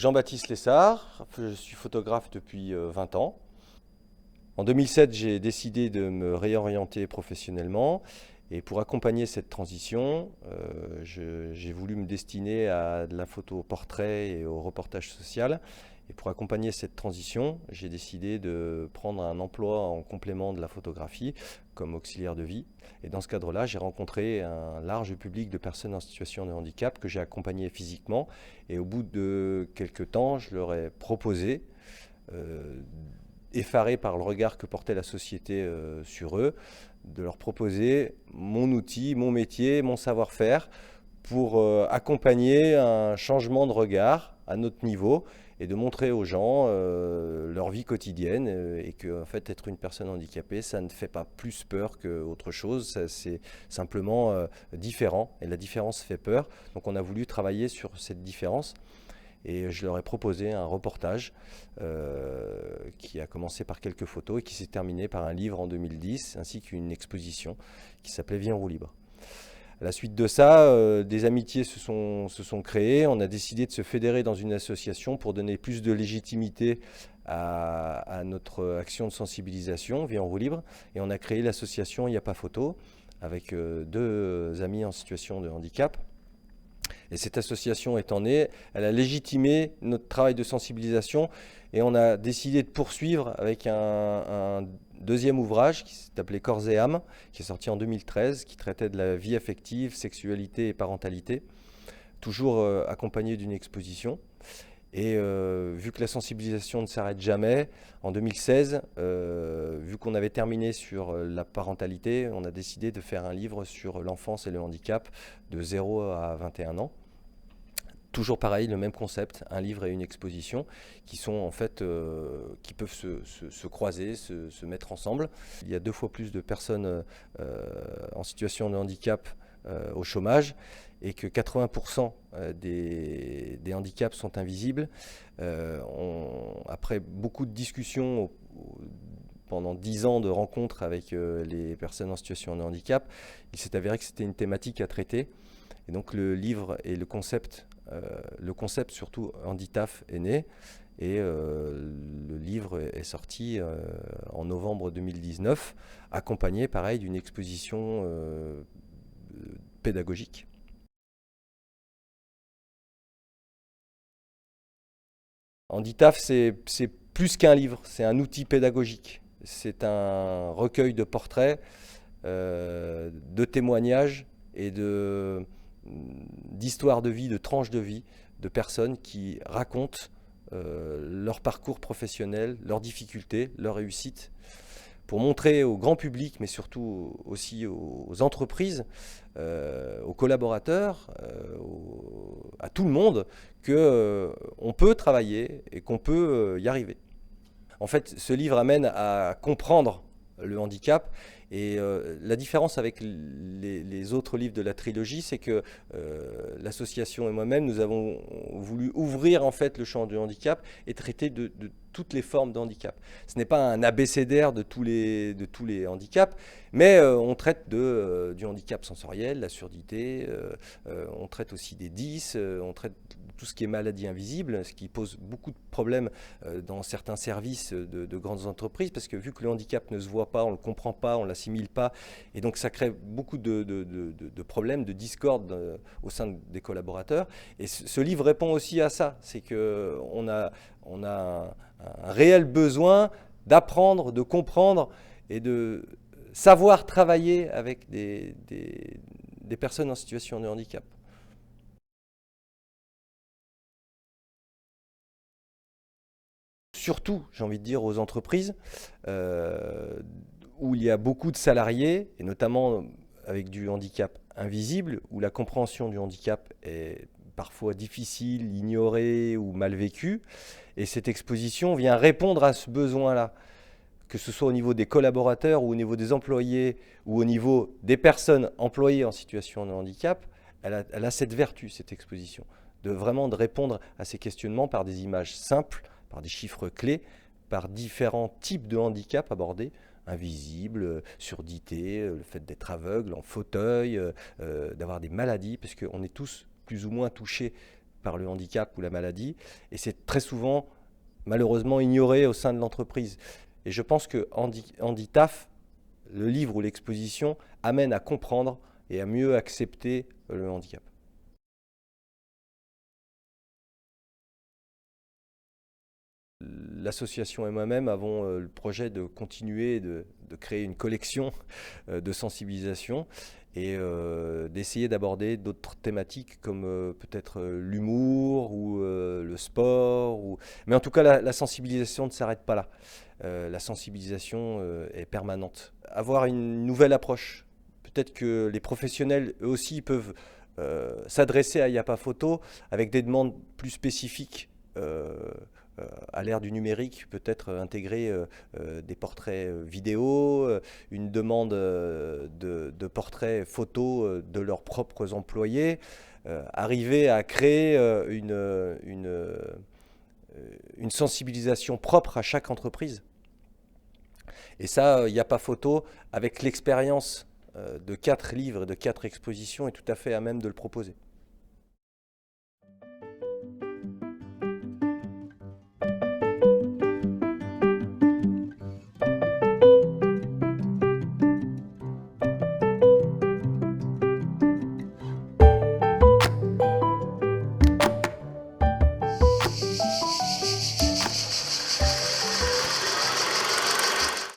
Jean-Baptiste Lessard, je suis photographe depuis 20 ans. En 2007, j'ai décidé de me réorienter professionnellement et pour accompagner cette transition, j'ai voulu me destiner à de la photo portrait et au reportage social. Et pour accompagner cette transition, j'ai décidé de prendre un emploi en complément de la photographie comme auxiliaire de vie. Et dans ce cadre-là, j'ai rencontré un large public de personnes en situation de handicap que j'ai accompagné physiquement. Et au bout de quelques temps, je leur ai proposé, effaré par le regard que portait la société sur eux, de leur proposer mon outil, mon métier, mon savoir-faire pour accompagner un changement de regard à notre niveau et de montrer aux gens leur vie quotidienne et que en fait être une personne handicapée ça ne fait pas plus peur qu'autre chose, c'est simplement différent et la différence fait peur. Donc on a voulu travailler sur cette différence et je leur ai proposé un reportage qui a commencé par quelques photos et qui s'est terminé par un livre en 2010 ainsi qu'une exposition qui s'appelait Viens en roue libre. À la suite de ça, des amitiés se sont créées. On a décidé de se fédérer dans une association pour donner plus de légitimité à notre action de sensibilisation, Vie en roue libre. Et on a créé l'association Il n'y a pas photo avec deux amis en situation de handicap. Et cette association étant née, elle a légitimé notre travail de sensibilisation et on a décidé de poursuivre avec un deuxième ouvrage qui s'appelait Corps et âme, qui est sorti en 2013, qui traitait de la vie affective, sexualité et parentalité, toujours accompagné d'une exposition. Et vu que la sensibilisation ne s'arrête jamais, en 2016, vu qu'on avait terminé sur la parentalité, on a décidé de faire un livre sur l'enfance et le handicap de 0 à 21 ans. Toujours pareil, le même concept, un livre et une exposition qui sont en fait, qui peuvent se croiser, se mettre ensemble. Il y a 2 fois plus de personnes en situation de handicap au chômage et que 80% des handicaps sont invisibles. Après beaucoup de discussions pendant 10 ans de rencontres avec les personnes en situation de handicap, il s'est avéré que c'était une thématique à traiter. Et donc le livre et le concept surtout Handitaf est né et le livre est sorti en novembre 2019, accompagné pareil d'une exposition pédagogique. Handitaf, c'est plus qu'un livre, c'est un outil pédagogique. C'est un recueil de portraits, de témoignages et d'histoires de vie, de tranches de vie, de personnes qui racontent leur parcours professionnel, leurs difficultés, leurs réussites, pour montrer au grand public, mais surtout aussi aux entreprises, aux collaborateurs, à tout le monde, qu'on peut travailler et qu'on peut y arriver. En fait, ce livre amène à comprendre le handicap. Et la différence avec les autres livres de la trilogie, c'est que l'association et moi-même, nous avons voulu ouvrir en fait le champ du handicap et traiter de toutes les formes de handicap. Ce n'est pas un abécédaire de tous les handicaps, mais on traite du handicap sensoriel, la surdité, on traite aussi des DIS, on traite tout ce qui est maladie invisible, ce qui pose beaucoup de problèmes dans certains services de grandes entreprises, parce que vu que le handicap ne se voit pas, on ne le comprend pas, on ne l'assimile pas, et donc ça crée beaucoup de problèmes, de discorde au sein des collaborateurs. Et ce livre répond aussi à ça, c'est qu'on a un réel besoin d'apprendre, de comprendre et de savoir travailler avec des personnes en situation de handicap. Surtout, j'ai envie de dire, aux entreprises où il y a beaucoup de salariés, et notamment avec du handicap invisible, où la compréhension du handicap est parfois difficile, ignorée ou mal vécue. Et cette exposition vient répondre à ce besoin-là, que ce soit au niveau des collaborateurs ou au niveau des employés ou au niveau des personnes employées en situation de handicap. Elle a cette vertu, cette exposition, de répondre à ces questionnements par des images simples, par des chiffres clés, par différents types de handicaps abordés, invisibles, surdité, le fait d'être aveugle, en fauteuil, d'avoir des maladies, parce qu'on est tous plus ou moins touchés par le handicap ou la maladie, et c'est très souvent malheureusement ignoré au sein de l'entreprise. Et je pense que Handitaf, le livre ou l'exposition, amène à comprendre et à mieux accepter le handicap. L'association et moi-même avons le projet de continuer de créer une collection de sensibilisation et d'essayer d'aborder d'autres thématiques comme peut-être l'humour ou le sport. Mais en tout cas, la sensibilisation ne s'arrête pas là. La sensibilisation est permanente. Avoir une nouvelle approche. Peut-être que les professionnels, eux aussi, peuvent s'adresser à Yapa Photo avec des demandes plus spécifiques. À l'ère du numérique, peut-être intégrer des portraits vidéo, une demande de portraits photos de leurs propres employés, arriver à créer une sensibilisation propre à chaque entreprise. Et ça, Yapa Photo, avec l'expérience de 4 livres et de 4 expositions, est tout à fait à même de le proposer.